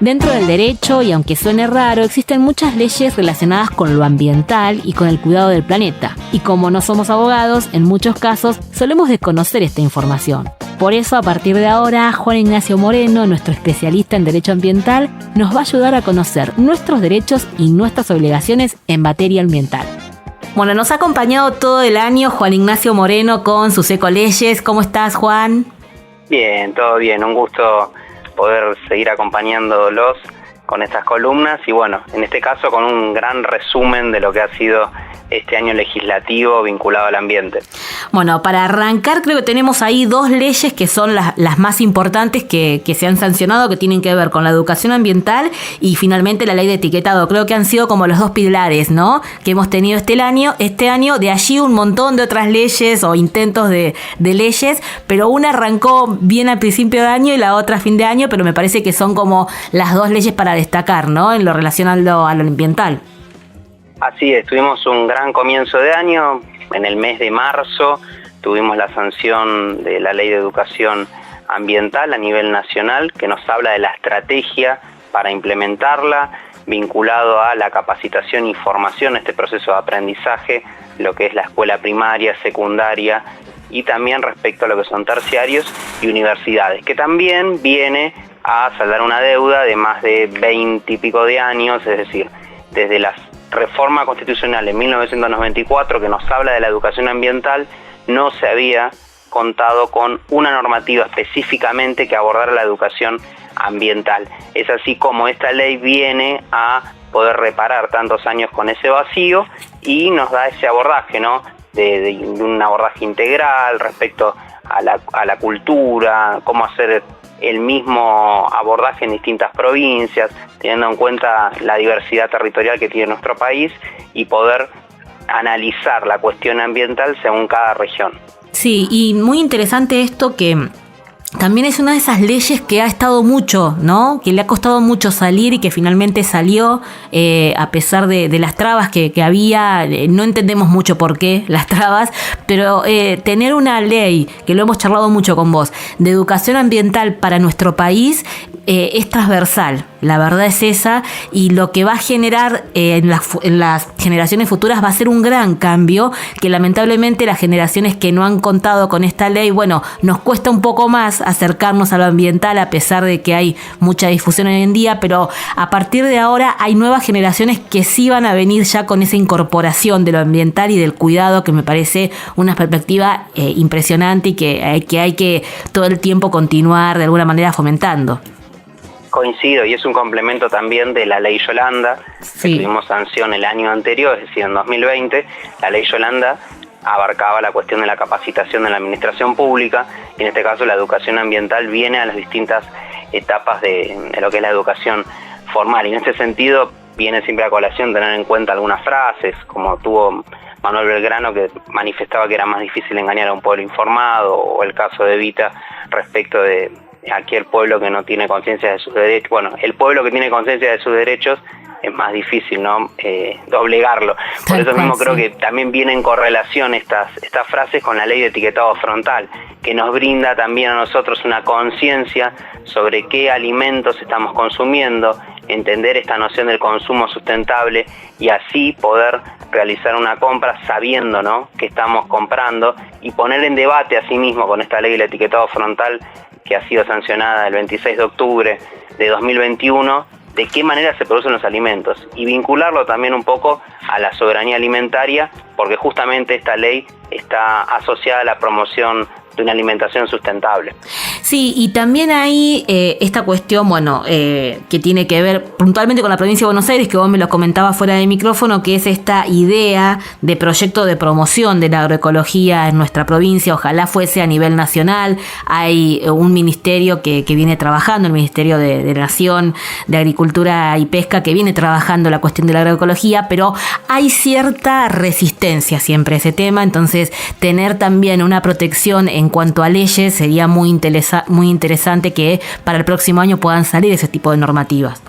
Dentro del derecho, y aunque suene raro, existen muchas leyes relacionadas con lo ambiental y con el cuidado del planeta. Y como no somos abogados, en muchos casos solemos desconocer esta información. Por eso, a partir de ahora, Juan Ignacio Moreno, nuestro especialista en derecho ambiental, nos va a ayudar a conocer nuestros derechos y nuestras obligaciones en materia ambiental. Bueno, nos ha acompañado todo el año Juan Ignacio Moreno con sus ecoleyes. ¿Cómo estás, Juan? Bien, todo bien. Un gusto poder seguir acompañándolos con estas columnas y bueno, en este caso con un gran resumen de lo que ha sido este año legislativo vinculado al ambiente. Bueno, para arrancar creo que tenemos ahí dos leyes que son las más importantes que se han sancionado, que tienen que ver con la educación ambiental y finalmente la ley de etiquetado. Creo que han sido como los dos pilares, ¿no?, que hemos tenido este año. De allí un montón de otras leyes o intentos de leyes, pero una arrancó bien al principio de año y la otra a fin de año, pero me parece que son como las dos leyes para destacar, ¿no?, en lo relacionado a lo ambiental. Así es, tuvimos un gran comienzo de año. En el mes de marzo tuvimos la sanción de la Ley de Educación Ambiental a nivel nacional, que nos habla de la estrategia para implementarla, vinculado a la capacitación y formación, este proceso de aprendizaje, lo que es la escuela primaria, secundaria y también respecto a lo que son terciarios y universidades, que también viene a saldar una deuda de más de 20 y pico de años, es decir, desde la reforma constitucional en 1994 que nos habla de la educación ambiental, no se había contado con una normativa específicamente que abordara la educación ambiental. Es así como esta ley viene a poder reparar tantos años con ese vacío y nos da ese abordaje, ¿no?, de un abordaje integral respecto a la cultura, cómo hacer el mismo abordaje en distintas provincias, teniendo en cuenta la diversidad territorial que tiene nuestro país y poder analizar la cuestión ambiental según cada región. Sí, y muy interesante esto que también es una de esas leyes que ha estado mucho, ¿no?, que le ha costado mucho salir y que finalmente salió a pesar de las trabas que había. No entendemos mucho por qué las trabas, pero tener una ley, que lo hemos charlado mucho con vos, de educación ambiental para nuestro país es transversal. La verdad es esa, y lo que va a generar en las generaciones futuras va a ser un gran cambio que lamentablemente las generaciones que no han contado con esta ley, bueno, nos cuesta un poco más acercarnos a lo ambiental a pesar de que hay mucha difusión hoy en día, pero a partir de ahora hay nuevas generaciones que sí van a venir ya con esa incorporación de lo ambiental y del cuidado, que me parece una perspectiva impresionante y que hay que todo el tiempo continuar de alguna manera fomentando. Coincido, y es un complemento también de la Ley Yolanda, sí, que tuvimos sanción el año anterior, es decir, en 2020. La Ley Yolanda abarcaba la cuestión de la capacitación de la administración pública, y en este caso la educación ambiental viene a las distintas etapas de lo que es la educación formal, y en ese sentido viene siempre a colación tener en cuenta algunas frases, como tuvo Manuel Belgrano, que manifestaba que era más difícil engañar a un pueblo informado, o el caso de Evita respecto de aquel pueblo que no tiene conciencia de sus derechos. Bueno, el pueblo que tiene conciencia de sus derechos es más difícil, ¿no?, doblegarlo. Por eso mismo creo que también viene en correlación estas frases con la ley de etiquetado frontal, que nos brinda también a nosotros una conciencia sobre qué alimentos estamos consumiendo, entender esta noción del consumo sustentable y así poder realizar una compra sabiendo, ¿no?, que estamos comprando, y poner en debate a sí mismo con esta ley del etiquetado frontal que ha sido sancionada el 26 de octubre de 2021, de qué manera se producen los alimentos, y vincularlo también un poco a la soberanía alimentaria, porque justamente esta ley está asociada a la promoción de una alimentación sustentable. Sí, y también hay esta cuestión, que tiene que ver puntualmente con la provincia de Buenos Aires, que vos me lo comentabas fuera de micrófono, que es esta idea de proyecto de promoción de la agroecología en nuestra provincia. Ojalá fuese a nivel nacional. Hay un ministerio que viene trabajando, el Ministerio de Nación de Agricultura y Pesca, que viene trabajando la cuestión de la agroecología, pero hay cierta resistencia siempre a ese tema. Entonces, tener también una protección en cuanto a leyes sería muy interesante que para el próximo año puedan salir ese tipo de normativas.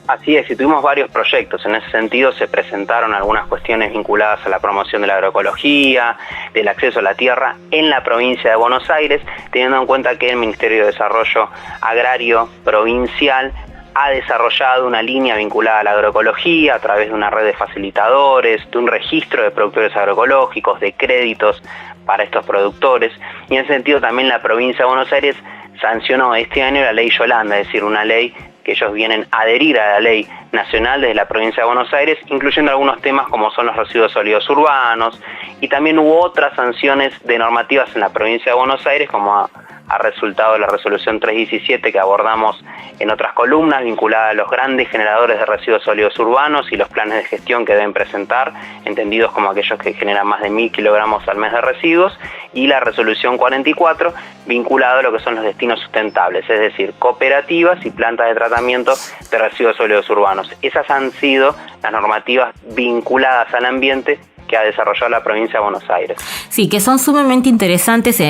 Así es, y tuvimos varios proyectos. En ese sentido se presentaron algunas cuestiones vinculadas a la promoción de la agroecología, del acceso a la tierra en la provincia de Buenos Aires, teniendo en cuenta que el Ministerio de Desarrollo Agrario Provincial ha desarrollado una línea vinculada a la agroecología a través de una red de facilitadores, de un registro de productores agroecológicos, de créditos para estos productores, y en ese sentido también la provincia de Buenos Aires sancionó este año la ley Yolanda, es decir, una ley que ellos vienen a adherir a la ley nacional desde la provincia de Buenos Aires, incluyendo algunos temas como son los residuos sólidos urbanos, y también hubo otras sanciones de normativas en la provincia de Buenos Aires, como ha resultado de la resolución 317 que abordamos en otras columnas, vinculada a los grandes generadores de residuos sólidos urbanos y los planes de gestión que deben presentar, entendidos como aquellos que generan más de 1.000 kilogramos al mes de residuos, y la resolución 44 vinculada a lo que son los destinos sustentables, es decir, cooperativas y plantas de tratamiento de residuos sólidos urbanos. Esas han sido las normativas vinculadas al ambiente que ha desarrollado la provincia de Buenos Aires. Sí, que son sumamente interesantes,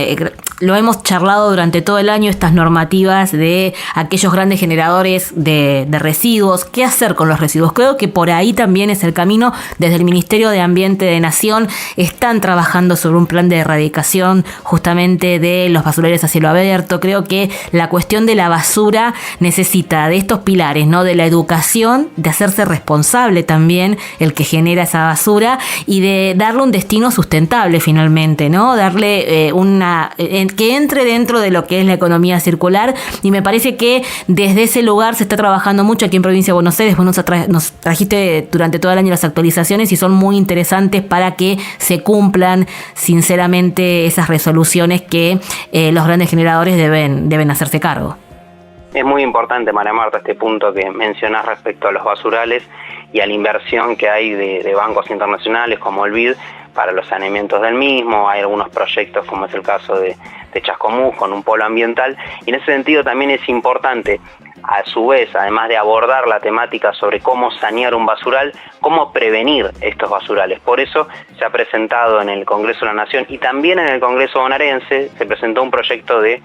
lo hemos charlado durante todo el año, estas normativas de aquellos grandes generadores de residuos, qué hacer con los residuos. Creo que por ahí también es el camino. Desde el Ministerio de Ambiente de Nación están trabajando sobre un plan de erradicación justamente de los basureros a cielo abierto. Creo que la cuestión de la basura necesita de estos pilares, ¿no? De la educación, de hacerse responsable también el que genera esa basura y de darle un destino sustentable finalmente, ¿no? Darle que entre dentro de lo que es la economía circular, y me parece que desde ese lugar se está trabajando mucho aquí en Provincia de Buenos Aires. Vos nos trajiste durante todo el año las actualizaciones y son muy interesantes para que se cumplan sinceramente esas resoluciones que los grandes generadores deben hacerse cargo. Es muy importante, María Marta, este punto que mencionás respecto a los basurales y a la inversión que hay de bancos internacionales como el BID para los saneamientos del mismo. Hay algunos proyectos, como es el caso de Chascomús, con un polo ambiental, y en ese sentido también es importante, a su vez, además de abordar la temática sobre cómo sanear un basural, cómo prevenir estos basurales. Por eso se ha presentado en el Congreso de la Nación y también en el Congreso bonaerense, se presentó un proyecto de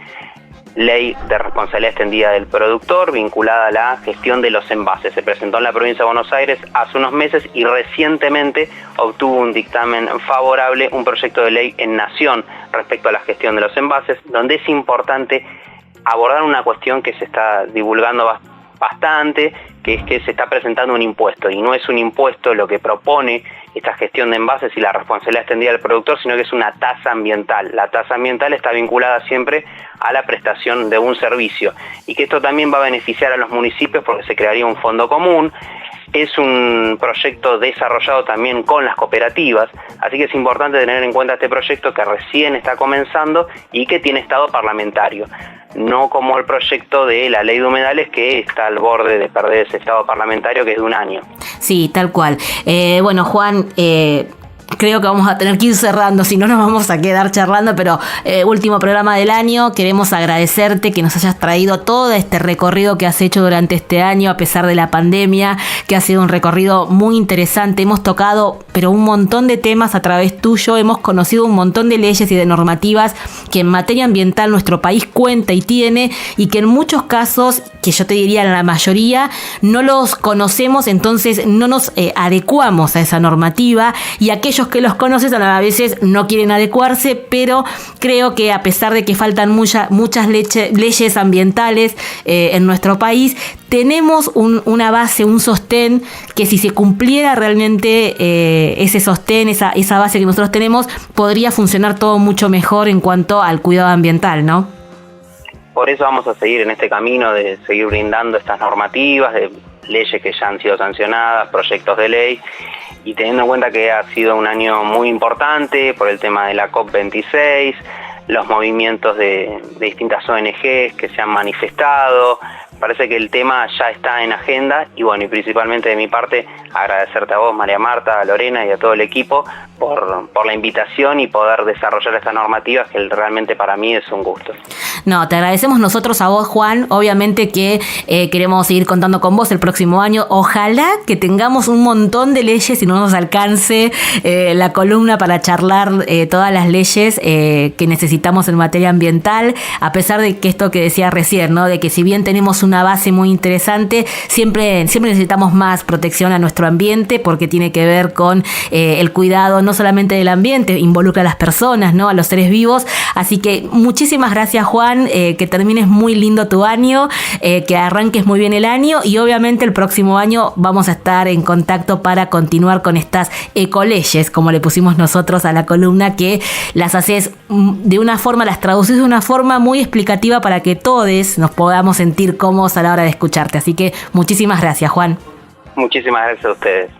ley de responsabilidad extendida del productor vinculada a la gestión de los envases. Se presentó en la provincia de Buenos Aires hace unos meses y recientemente obtuvo un dictamen favorable, un proyecto de ley en Nación respecto a la gestión de los envases, donde es importante abordar una cuestión que se está divulgando bastante, que es que se está presentando un impuesto, y no es un impuesto lo que propone esta gestión de envases y la responsabilidad extendida del productor, sino que es una tasa ambiental. La tasa ambiental está vinculada siempre a la prestación de un servicio, y que esto también va a beneficiar a los municipios porque se crearía un fondo común. Es un proyecto desarrollado también con las cooperativas, así que es importante tener en cuenta este proyecto que recién está comenzando y que tiene estado parlamentario, no como el proyecto de la ley de humedales que está al borde de perder ese estado parlamentario, que es de un año. Sí, tal cual. Bueno, Juan, creo que vamos a tener que ir cerrando, si no nos vamos a quedar charlando, pero último programa del año, queremos agradecerte que nos hayas traído todo este recorrido que has hecho durante este año, a pesar de la pandemia, que ha sido un recorrido muy interesante. Hemos tocado, pero un montón de temas a través tuyo, hemos conocido un montón de leyes y de normativas que en materia ambiental nuestro país cuenta y tiene, y que en muchos casos, que yo te diría en la mayoría, no los conocemos, entonces no nos adecuamos a esa normativa, y aquellos que los conocen a veces no quieren adecuarse, pero creo que a pesar de que faltan muchas leyes ambientales en nuestro país, tenemos una base, un sostén, que si se cumpliera realmente ese sostén, esa base que nosotros tenemos, podría funcionar todo mucho mejor en cuanto al cuidado ambiental, ¿no? Por eso vamos a seguir en este camino de seguir brindando estas normativas, de leyes que ya han sido sancionadas, proyectos de ley, y teniendo en cuenta que ha sido un año muy importante por el tema de la COP26, los movimientos de distintas ONGs que se han manifestado. Parece que el tema ya está en agenda, y bueno, y principalmente de mi parte agradecerte a vos, María Marta, a Lorena y a todo el equipo por la invitación y poder desarrollar estas normativas, que realmente para mí es un gusto. No, te agradecemos nosotros a vos, Juan. Obviamente que queremos seguir contando con vos el próximo año. Ojalá que tengamos un montón de leyes y no nos alcance la columna para charlar todas las leyes que necesitamos necesitamos en materia ambiental, a pesar de que esto que decía recién, ¿no? De que si bien tenemos una base muy interesante, siempre necesitamos más protección a nuestro ambiente, porque tiene que ver con el cuidado no solamente del ambiente, involucra a las personas, ¿no? A los seres vivos. Así que muchísimas gracias, Juan, que termines muy lindo tu año, que arranques muy bien el año, y obviamente el próximo año vamos a estar en contacto para continuar con estas ecoleyes, como le pusimos nosotros a la columna, que las haces de una forma, las traducís de una forma muy explicativa para que todos nos podamos sentir cómodos a la hora de escucharte. Así que muchísimas gracias, Juan. Muchísimas gracias a ustedes.